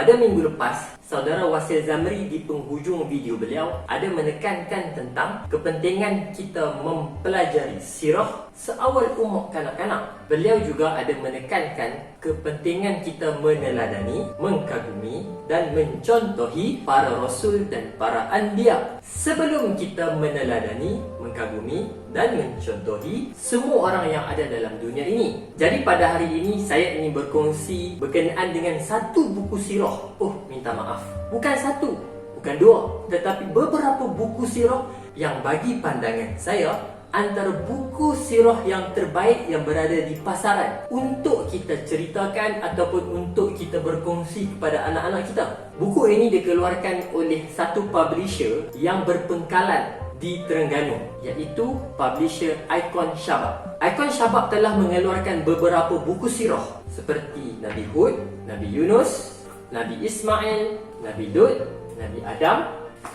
Pada minggu lepas, Saudara Wasil Zamri di penghujung video beliau ada menekankan tentang kepentingan kita mempelajari sirah seawal umur kanak-kanak. Beliau juga ada menekankan kepentingan kita meneladani, mengagumi dan mencontohi para rasul dan para anbiya. Sebelum kita meneladani, mengagumi dan mencontohi semua orang yang ada dalam dunia ini. Jadi pada hari ini saya ingin berkongsi berkenaan dengan satu buku sirah. Minta maaf, bukan satu, bukan dua, tetapi beberapa buku sirah yang bagi pandangan saya antara buku sirah yang terbaik yang berada di pasaran untuk kita ceritakan ataupun untuk kita berkongsi kepada anak-anak kita. Buku ini dikeluarkan oleh satu publisher yang berpengkalan di Terengganu, iaitu publisher Icon Shabab. Icon Shabab telah mengeluarkan beberapa buku sirah seperti Nabi Hud, Nabi Yunus, Nabi Ismail, Nabi Lut, Nabi Adam,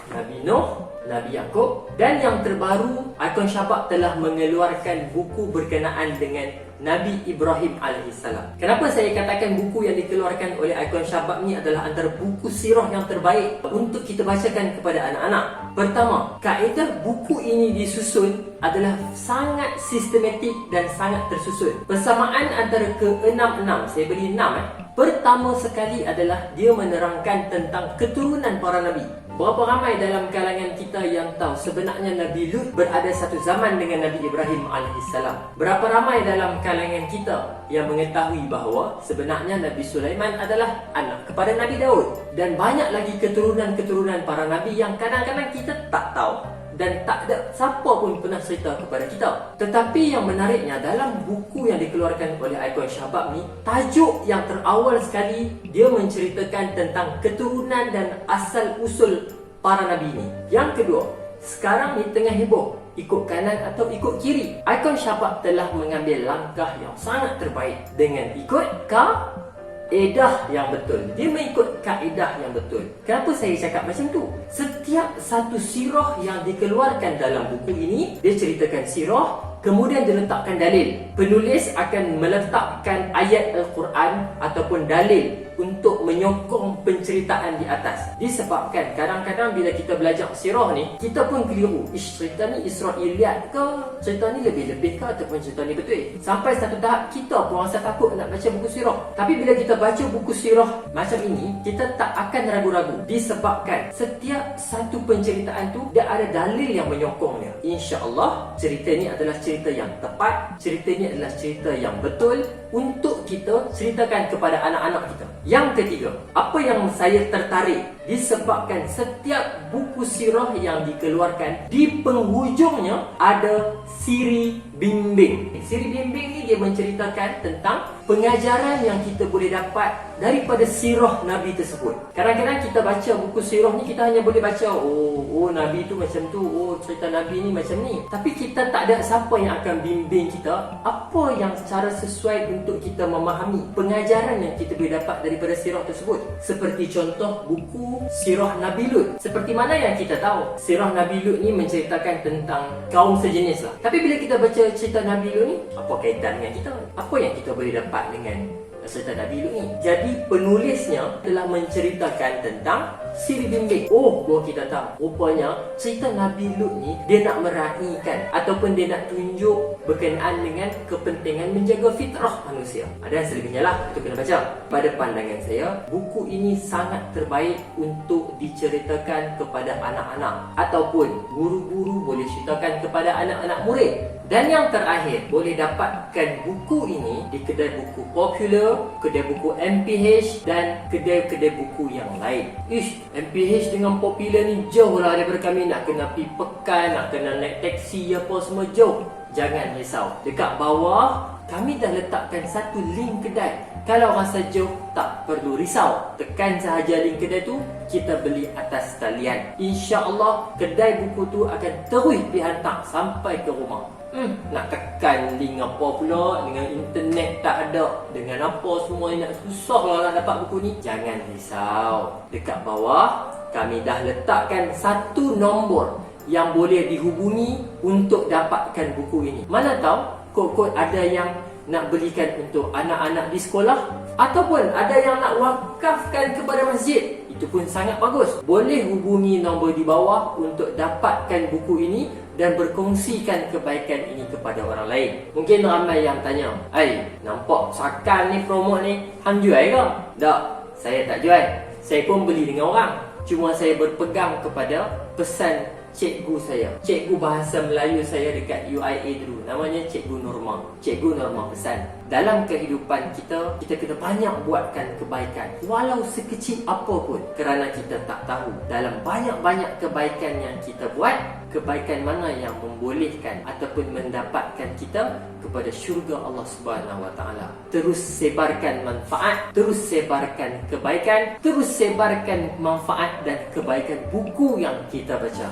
Nabi Nuh, Nabi Yaakob, dan yang terbaru Icon Shabab telah mengeluarkan buku berkenaan dengan Nabi Ibrahim AS. Kenapa saya katakan buku yang dikeluarkan oleh Icon Shabab ni adalah antara buku sirah yang terbaik untuk kita bacakan kepada anak-anak? Pertama, kaedah buku ini disusun adalah sangat sistematik dan sangat tersusun. Persamaan antara ke-6, saya beri 6 Pertama sekali adalah dia menerangkan tentang keturunan para Nabi. Berapa ramai dalam kalangan kita yang tahu sebenarnya Nabi Lut berada satu zaman dengan Nabi Ibrahim AS? Berapa ramai dalam kalangan kita yang mengetahui bahawa sebenarnya Nabi Sulaiman adalah anak kepada Nabi Daud? Dan banyak lagi keturunan-keturunan para Nabi yang kadang-kadang kita tak tahu dan tak ada siapa pun pernah cerita kepada kita. Tetapi yang menariknya, dalam buku yang dikeluarkan oleh Icon Shabab ni, tajuk yang terawal sekali dia menceritakan tentang keturunan dan asal-usul para Nabi ni. Yang kedua, sekarang ni tengah heboh ikut kanan atau ikut kiri. Icon Shabab telah mengambil langkah yang sangat terbaik dengan ikut kaedah yang betul. Dia mengikut kaedah yang betul. Kenapa saya cakap macam tu? Setiap satu sirah yang dikeluarkan dalam buku ini, dia ceritakan sirah, kemudian diletakkan dalil. Penulis akan meletakkan ayat Al-Quran ataupun dalil untuk menyokong penceritaan di atas. Disebabkan kadang-kadang bila kita belajar sirah ni, kita pun keliru. Cerita ni Israiliyat ke? Cerita ni lebih-lebih ke? Ataupun cerita ni betul? Sampai satu tahap kita pun rasa takut nak baca buku sirah. Tapi bila kita baca buku sirah macam ini, kita tak akan ragu-ragu. Disebabkan setiap satu penceritaan tu dia ada dalil yang menyokongnya. InsyaAllah cerita ni adalah cerita yang tepat. Cerita ni adalah cerita yang betul untuk kita ceritakan kepada anak-anak kita. Yang ketiga, apa yang saya tertarik disebabkan setiap buku sirah yang dikeluarkan di penghujungnya ada siri bimbing. Siri bimbing ni dia menceritakan tentang pengajaran yang kita boleh dapat daripada sirah Nabi tersebut. Kadang-kadang kita baca buku sirah ni, kita hanya boleh baca Nabi tu macam tu, cerita Nabi ni macam ni. Tapi kita tak ada siapa yang akan bimbing kita apa yang secara sesuai untuk kita memahami pengajaran yang kita boleh dapat daripada sirah tersebut. Seperti contoh buku Sirah Nabi Lut. Seperti mana yang kita tahu, Sirah Nabi Lut ni menceritakan tentang kaum sejenis lah. Tapi bila kita baca cerita Nabi Lut ni, apa kaitan dengan kita? Apa yang kita boleh dapat dengan cerita Nabi Lut ni? Jadi penulisnya telah menceritakan tentang siri bimbing. Baru kita tahu, rupanya cerita Nabi Lut ni dia nak meraihkan ataupun dia nak tunjuk berkenaan dengan kepentingan menjaga fitrah manusia. Ada yang selebihnya lah, itu kena baca. Pada pandangan saya, buku ini sangat terbaik untuk diceritakan kepada anak-anak ataupun guru-guru boleh ceritakan kepada anak-anak murid. Dan yang terakhir, boleh dapatkan buku ini di kedai buku popular, kedai buku MPH dan kedai-kedai buku yang lain. MPH dengan popular ni jauh lah daripada kami. Nak kena pergi Pekan, nak kena naik taksi apa semua jauh. Jangan risau, dekat bawah kami dah letakkan satu link kedai. Kalau rasa jauh, tak perlu risau. Tekan sahaja link kedai tu, kita beli atas talian. InsyaAllah kedai buku tu akan terus dihantar sampai ke rumah. Nak tekan link apa pula, dengan internet tak ada, dengan apa semua nak susah lah nak dapat buku ni. Jangan risau, dekat bawah kami dah letakkan satu nombor yang boleh dihubungi untuk dapatkan buku ini. Mana tahu kod-kod ada yang nak belikan untuk anak-anak di sekolah, Ataupun ada yang nak wakafkan kepada masjid, itu pun sangat bagus. Boleh hubungi nombor di bawah untuk dapatkan buku ini dan berkongsikan kebaikan ini kepada orang lain. Mungkin ramai yang tanya, nampak Sakan ni promote ni, hang jual ke? Tak, saya tak jual. Saya pun beli dengan orang. Cuma saya berpegang kepada pesan cikgu saya. Cikgu bahasa Melayu saya dekat UIA dulu, namanya Cikgu Norma. Cikgu Norma pesan, dalam kehidupan kita, kita kena banyak buatkan kebaikan, walau sekecil apa pun. Kerana kita tak tahu dalam banyak-banyak kebaikan yang kita buat, kebaikan mana yang membolehkan ataupun mendapatkan kita kepada syurga Allah Subhanahu Wa Taala. Terus sebarkan manfaat, terus sebarkan kebaikan, terus sebarkan manfaat dan kebaikan buku yang kita baca.